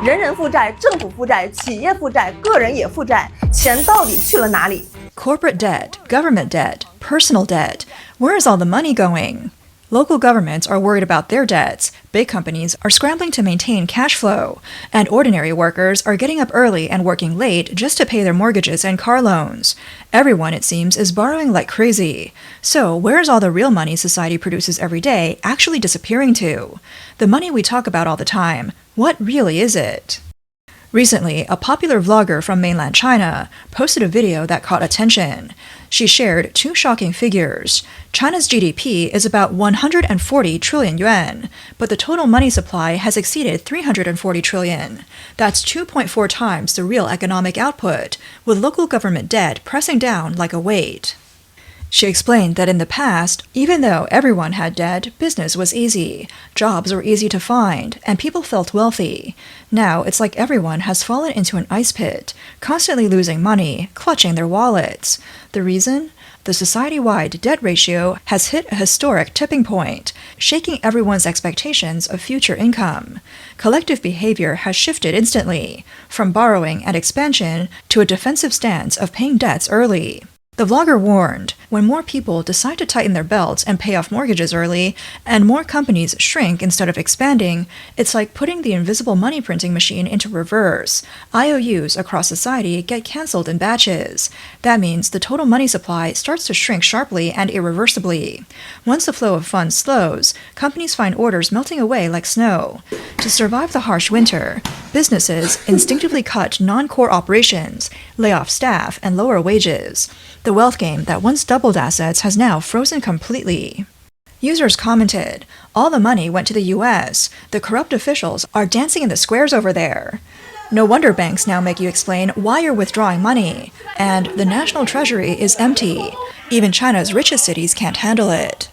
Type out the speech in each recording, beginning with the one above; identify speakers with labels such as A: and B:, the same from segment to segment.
A: 人人负债，政府负债，企业负债，个人也负债，钱到底去了哪里？
B: Corporate debt, government debt, personal debt. Where is all the money going? Local governments are worried about their debts, big companies are scrambling to maintain cash flow, and ordinary workers are getting up early and working late just to pay their mortgages and car loans. Everyone, it seems, is borrowing like crazy. So, where's all the real money society produces every day actually disappearing to? The money we talk about all the time, what really is it? Recently, a popular vlogger from mainland China posted a video that caught attention. She shared two shocking figures. China's GDP is about 140 trillion yuan, but the total money supply has exceeded 340 trillion. That's 2.4 times the real economic output, with local government debt pressing down like a weight. She explained that in the past, even though everyone had debt, business was easy, jobs were easy to find, and people felt wealthy. Now it's like everyone has fallen into an ice pit, constantly losing money, clutching their wallets. The reason? The society-wide debt ratio has hit a historic tipping point, shaking everyone's expectations of future income. Collective behavior has shifted instantly, from borrowing and expansion to a defensive stance of paying debts early. The vlogger warned, when more people decide to tighten their belts and pay off mortgages early, and more companies shrink instead of expanding, it's like putting the invisible money printing machine into reverse. IOUs across society get cancelled in batches. That means the total money supply starts to shrink sharply and irreversibly. Once the flow of funds slows, companies find orders melting away like snow. To survive the harsh winter, businesses instinctively cut non-core operations, lay off staff, and lower wages. The wealth game that once doubled assets has now frozen completely. Users commented, all the money went to the US. The corrupt officials are dancing in the squares over there. No wonder banks now make you explain why you're withdrawing money. And the national treasury is empty. Even China's richest cities can't handle it.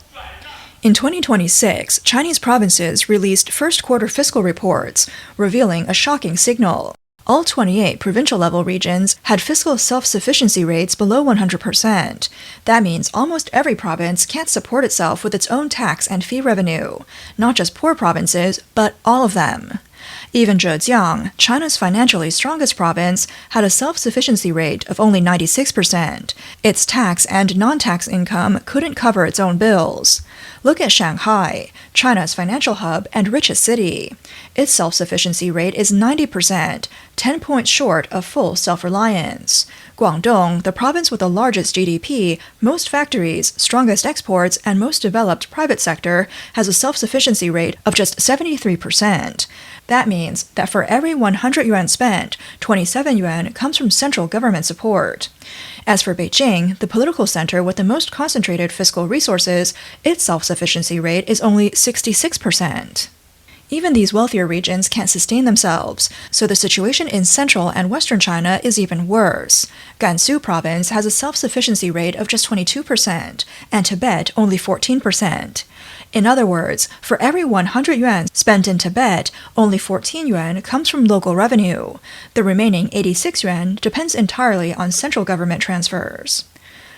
B: In 2026, Chinese provinces released first-quarter fiscal reports, revealing a shocking signal. All 28 provincial-level regions had fiscal self-sufficiency rates below 100%. That means almost every province can't support itself with its own tax and fee revenue. Not just poor provinces, but all of them. Even Zhejiang, China's financially strongest province, had a self-sufficiency rate of only 96%. Its tax and non-tax income couldn't cover its own bills. Look at Shanghai, China's financial hub and richest city. Its self-sufficiency rate is 90%, 10 points short of full self-reliance. Guangdong, the province with the largest GDP, most factories, strongest exports, and most developed private sector, has a self-sufficiency rate of just 73%. That means that for every 100 yuan spent, 27 yuan comes from central government support. As for Beijing, the political center with the most concentrated fiscal resources, its self-sufficiency rate is only 66%. Even these wealthier regions can't sustain themselves, so the situation in central and western China is even worse. Gansu province has a self-sufficiency rate of just 22%, and Tibet only 14%. In other words, for every 100 yuan spent in Tibet, only 14 yuan comes from local revenue. The remaining 86 yuan depends entirely on central government transfers.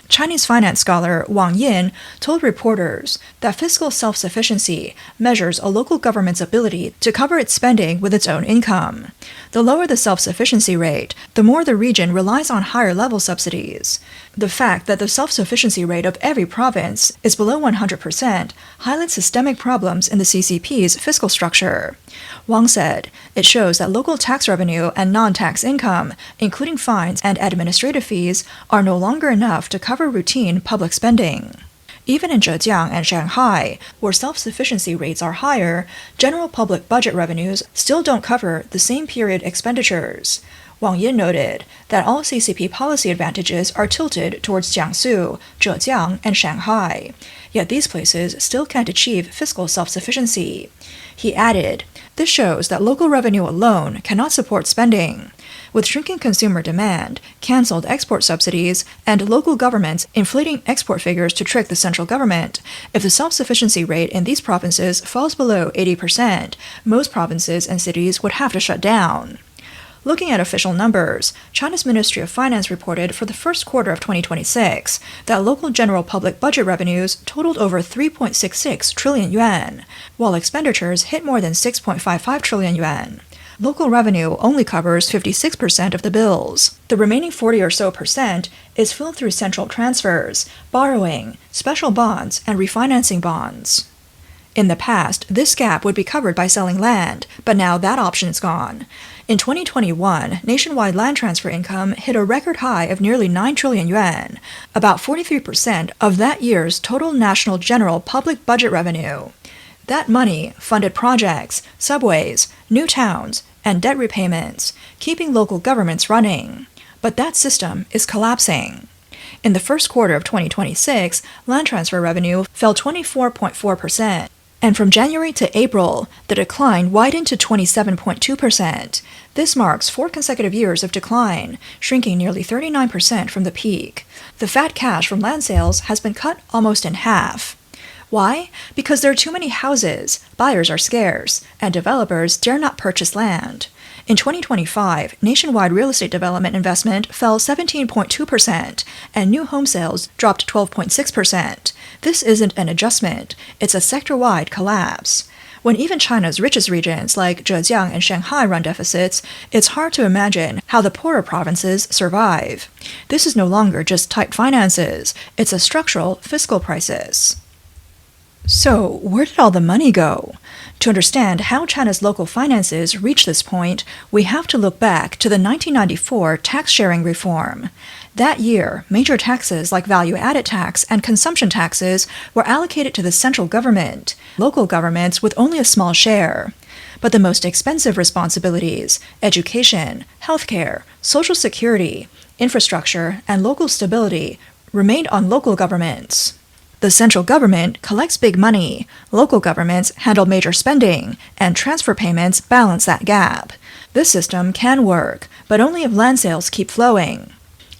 B: Chinese finance scholar Wang Yin told reporters that fiscal self-sufficiency measures a local government's ability to cover its spending with its own income. The lower the self-sufficiency rate, the more the region relies on higher-level subsidies. The fact that the self-sufficiency rate of every province is below 100% highlights systemic problems in the CCP's fiscal structure. Wang said, it shows that local tax revenue and non-tax income, including fines and administrative fees, are no longer enough to cover routine public spending. Even in Zhejiang and Shanghai, where self-sufficiency rates are higher, general public budget revenues still don't cover the same period expenditures. Wang Yin noted that all CCP policy advantages are tilted towards Jiangsu, Zhejiang, and Shanghai, yet these places still can't achieve fiscal self-sufficiency. He added, this shows that local revenue alone cannot support spending. With shrinking consumer demand, cancelled export subsidies, and local governments inflating export figures to trick the central government, if the self-sufficiency rate in these provinces falls below 80%, most provinces and cities would have to shut down. Looking at official numbers, China's Ministry of Finance reported for the first quarter of 2026 that local general public budget revenues totaled over 3.66 trillion yuan, while expenditures hit more than 6.55 trillion yuan. local revenue only covers 56% of the bills. The remaining 40 or so percent is filled through central transfers, borrowing, special bonds, and refinancing bonds. In the past, this gap would be covered by selling land, but now that option is gone. In 2021, nationwide land transfer income hit a record high of nearly 9 trillion yuan, about 43% of that year's total national general public budget revenue. That money funded projects, subways, new towns, and debt repayments, keeping local governments running. But that system is collapsing. In the first quarter of 2026, land transfer revenue fell 24.4%. And from January to April, the decline widened to 27.2%. This marks 4 consecutive years of decline, shrinking nearly 39% from the peak. The fat cash from land sales has been cut almost in half. Why? Because there are too many houses, buyers are scarce, and developers dare not purchase land. In 2025, nationwide real estate development investment fell 17.2%, and new home sales dropped 12.6%. This isn't an adjustment, it's a sector-wide collapse. When even China's richest regions like Zhejiang and Shanghai run deficits, it's hard to imagine how the poorer provinces survive. This is no longer just tight finances, it's a structural fiscal crisis. So, where did all the money go? To understand how China's local finances reached this point, we have to look back to the 1994 tax-sharing reform. That year, major taxes like value-added tax and consumption taxes were allocated to the central government, local governments with only a small share. But the most expensive responsibilities, education, healthcare, social security, infrastructure, and local stability, remained on local governments. The central government collects big money, local governments handle major spending, and transfer payments balance that gap. This system can work, but only if land sales keep flowing.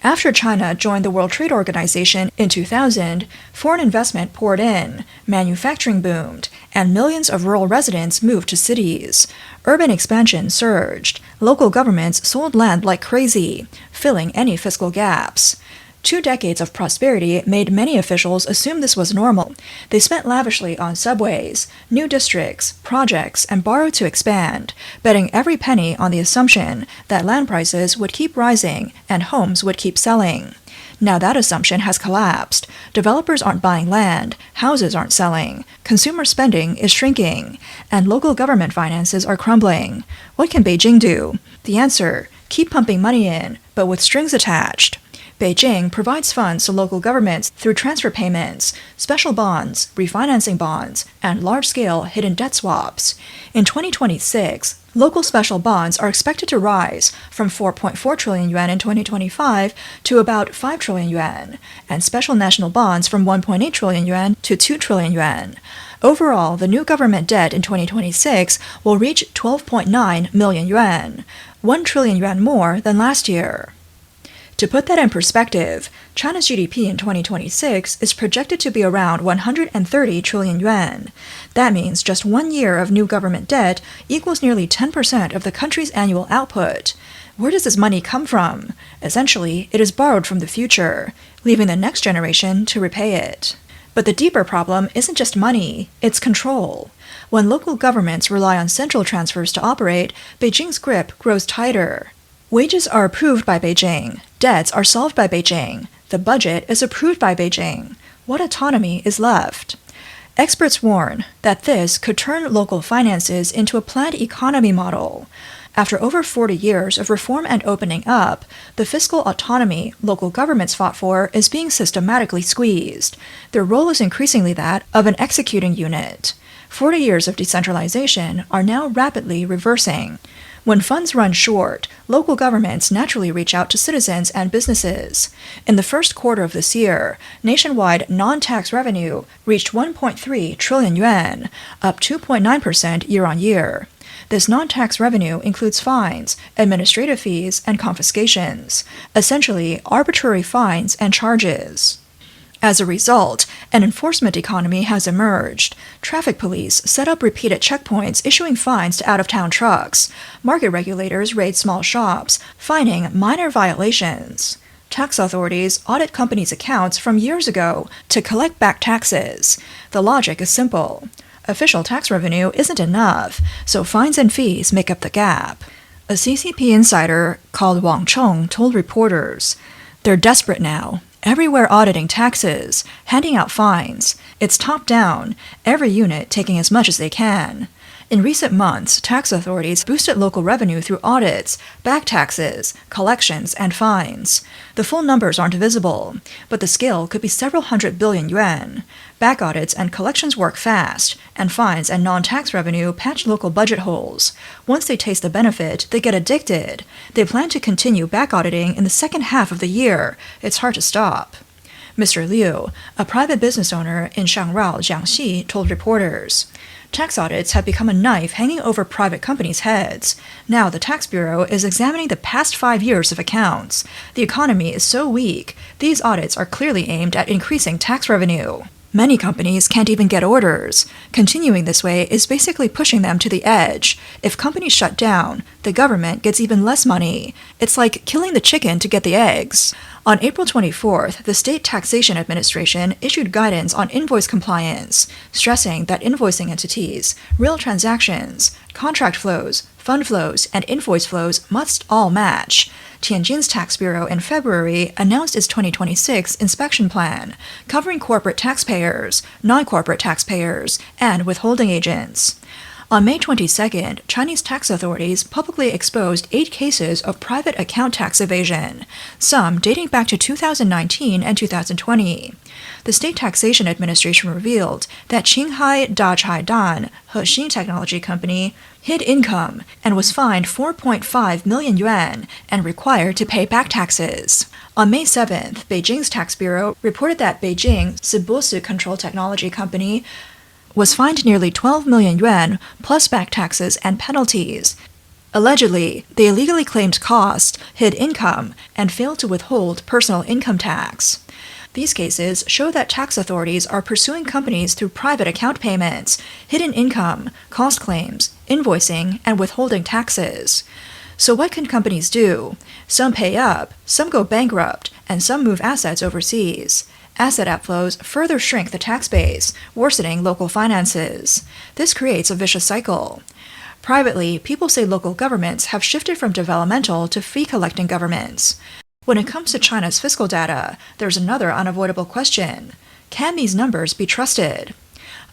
B: After China joined the World Trade Organization in 2000, foreign investment poured in, manufacturing boomed, and millions of rural residents moved to cities. Urban expansion surged. Local governments sold land like crazy, filling any fiscal gaps. 2 decades of prosperity made many officials assume this was normal. They spent lavishly on subways, new districts, projects, and borrowed to expand, betting every penny on the assumption that land prices would keep rising and homes would keep selling. Now that assumption has collapsed. Developers aren't buying land, houses aren't selling, consumer spending is shrinking, and local government finances are crumbling. What can Beijing do? The answer: keep pumping money in, but with strings attached. Beijing provides funds to local governments through transfer payments, special bonds, refinancing bonds, and large-scale hidden debt swaps. In 2026, local special bonds are expected to rise from 4.4 trillion yuan in 2025 to about 5 trillion yuan, and special national bonds from 1.8 trillion yuan to 2 trillion yuan. Overall, the new government debt in 2026 will reach 12.9 million yuan, 1 trillion yuan more than last year. To put that in perspective, China's GDP in 2026 is projected to be around 130 trillion yuan. That means just 1 year of new government debt equals nearly 10% of the country's annual output. Where does this money come from? Essentially, it is borrowed from the future, leaving the next generation to repay it. But the deeper problem isn't just money, it's control. When local governments rely on central transfers to operate, Beijing's grip grows tighter. Wages are approved by Beijing, debts are solved by Beijing, the budget is approved by Beijing. What autonomy is left? Experts warn that this could turn local finances into a planned economy model. After over 40 years of reform and opening up, the fiscal autonomy local governments fought for is being systematically squeezed. Their role is increasingly that of an executing unit. 40 years of decentralization are now rapidly reversing. When funds run short, local governments naturally reach out to citizens and businesses. In the first quarter of this year, nationwide non-tax revenue reached 1.3 trillion yuan, up 2.9% year-on-year. This non-tax revenue includes fines, administrative fees, and confiscations, essentially arbitrary fines and charges. As a result, an enforcement economy has emerged. Traffic police set up repeated checkpoints issuing fines to out-of-town trucks. Market regulators raid small shops, fining minor violations. Tax authorities audit companies' accounts from years ago to collect back taxes. The logic is simple. Official tax revenue isn't enough, so fines and fees make up the gap. A CCP insider called Wang Chong told reporters, "They're desperate now. Everywhere auditing taxes, handing out fines. It's top-down, every unit taking as much as they can." In recent months, tax authorities boosted local revenue through audits, back taxes, collections, and fines. The full numbers aren't visible, but the scale could be several hundred billion yuan. Back audits and collections work fast, and fines and non-tax revenue patch local budget holes. Once they taste the benefit, they get addicted. They plan to continue back auditing in the second half of the year. It's hard to stop. Mr. Liu, a private business owner in Shangrao, Jiangxi, told reporters, "Tax audits have become a knife hanging over private companies' heads. Now the Tax Bureau is examining the past 5 years of accounts. The economy is so weak, these audits are clearly aimed at increasing tax revenue. Many companies can't even get orders. Continuing this way is basically pushing them to the edge. If companies shut down, the government gets even less money. It's like killing the chicken to get the eggs." On April 24th, the State Taxation Administration issued guidance on invoice compliance, stressing that invoicing entities, real transactions, contract flows, fund flows, and invoice flows must all match. Tianjin's Tax Bureau in February announced its 2026 inspection plan, covering corporate taxpayers, non-corporate taxpayers, and withholding agents. On May 22nd, Chinese tax authorities publicly exposed 8 cases of private account tax evasion, some dating back to 2019 and 2020. The State Taxation Administration revealed that Qinghai Dachaidan Hexin Technology Company hid income and was fined 4.5 million yuan and required to pay back taxes. On May 7th, Beijing's Tax Bureau reported that Beijing Sibosu Control Technology Company was fined nearly 12 million yuan plus back taxes and penalties. Allegedly, they illegally claimed costs, hid income, and failed to withhold personal income tax. These cases show that tax authorities are pursuing companies through private account payments, hidden income, cost claims, invoicing, and withholding taxes. So what can companies do? Some pay up, some go bankrupt, and some move assets overseas. Asset outflows further shrink the tax base, worsening local finances. This creates a vicious cycle. Privately, people say local governments have shifted from developmental to fee-collecting governments. When it comes to China's fiscal data, there's another unavoidable question. Can these numbers be trusted?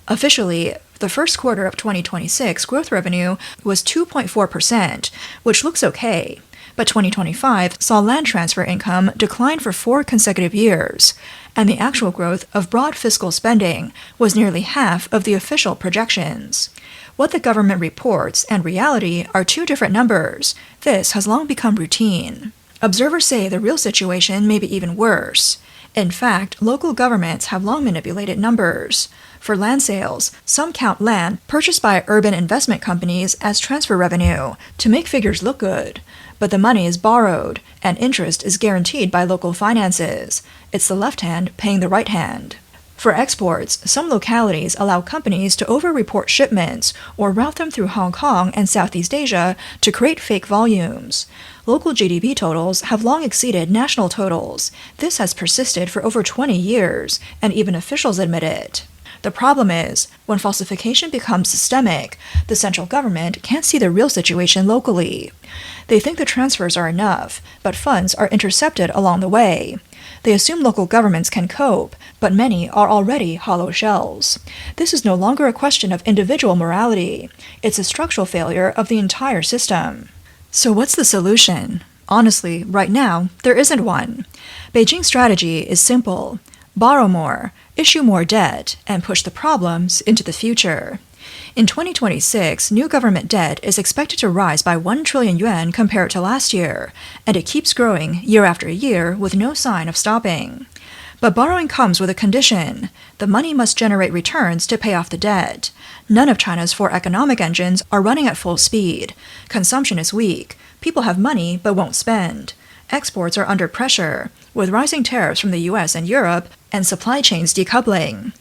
B: Officially, the first quarter of 2026 growth revenue was 2.4%, which looks okay. But 2025 saw land transfer income decline for 4 consecutive years, and the actual growth of broad fiscal spending was nearly half of the official projections. What the government reports and reality are 2 different numbers. This has long become routine. Observers say the real situation may be even worse. In fact, local governments have long manipulated numbers. For land sales, some count land purchased by urban investment companies as transfer revenue to make figures look good. But the money is borrowed, and interest is guaranteed by local finances. It's the left hand paying the right hand. For exports, some localities allow companies to over-report shipments or route them through Hong Kong and Southeast Asia to create fake volumes. Local GDP totals have long exceeded national totals. This has persisted for over 20 years, and even officials admit it. The problem is, when falsification becomes systemic, the central government can't see the real situation locally. They think the transfers are enough, but funds are intercepted along the way. They assume local governments can cope, but many are already hollow shells. This is no longer a question of individual morality. It's a structural failure of the entire system. So what's the solution? Honestly, right now, there isn't one. Beijing's strategy is simple. Borrow more, issue more debt, and push the problems into the future. In 2026, new government debt is expected to rise by 1 trillion yuan compared to last year, and it keeps growing year after year with no sign of stopping. But borrowing comes with a condition. The money must generate returns to pay off the debt. None of China's 4 economic engines are running at full speed. Consumption is weak. People have money but won't spend. Exports are under pressure, with rising tariffs from the US and Europe and supply chains decoupling.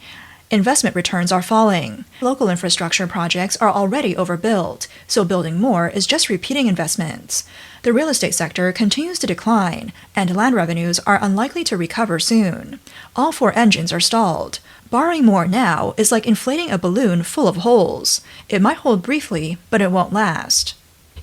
B: Investment returns are falling. Local infrastructure projects are already overbuilt, so building more is just repeating investments. The real estate sector continues to decline, and land revenues are unlikely to recover soon. All 4 engines are stalled. Borrowing more now is like inflating a balloon full of holes. It might hold briefly, but it won't last.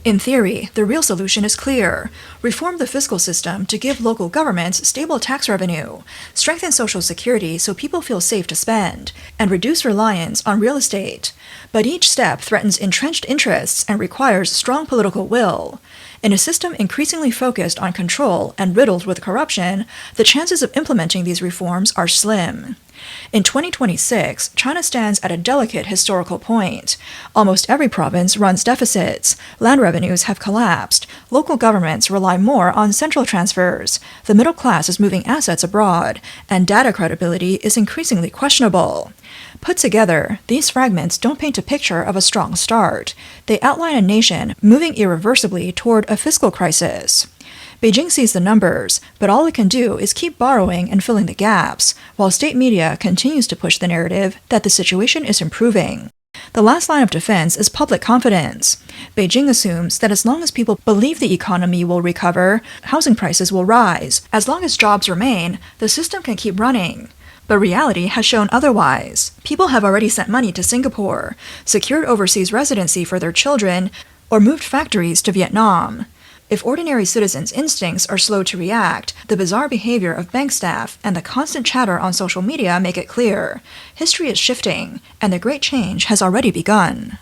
B: In theory, the real solution is clear. Reform the fiscal system to give local governments stable tax revenue, strengthen Social Security so people feel safe to spend, and reduce reliance on real estate. But each step threatens entrenched interests and requires strong political will. In a system increasingly focused on control and riddled with corruption, the chances of implementing these reforms are slim. In 2026, China stands at a delicate historical point. Almost every province runs deficits, land revenues have collapsed, local governments rely more on central transfers, the middle class is moving assets abroad, and data credibility is increasingly questionable. Put together, these fragments don't paint a picture of a strong start. They outline a nation moving irreversibly toward a fiscal crisis. Beijing sees the numbers, but all it can do is keep borrowing and filling the gaps, while state media continues to push the narrative that the situation is improving. The last line of defense is public confidence. Beijing assumes that as long as people believe the economy will recover, housing prices will rise. As long as jobs remain, the system can keep running. But reality has shown otherwise. People have already sent money to Singapore, secured overseas residency for their children, or moved factories to Vietnam. If ordinary citizens' instincts are slow to react, the bizarre behavior of bank staff and the constant chatter on social media make it clear. History is shifting, and the great change has already begun.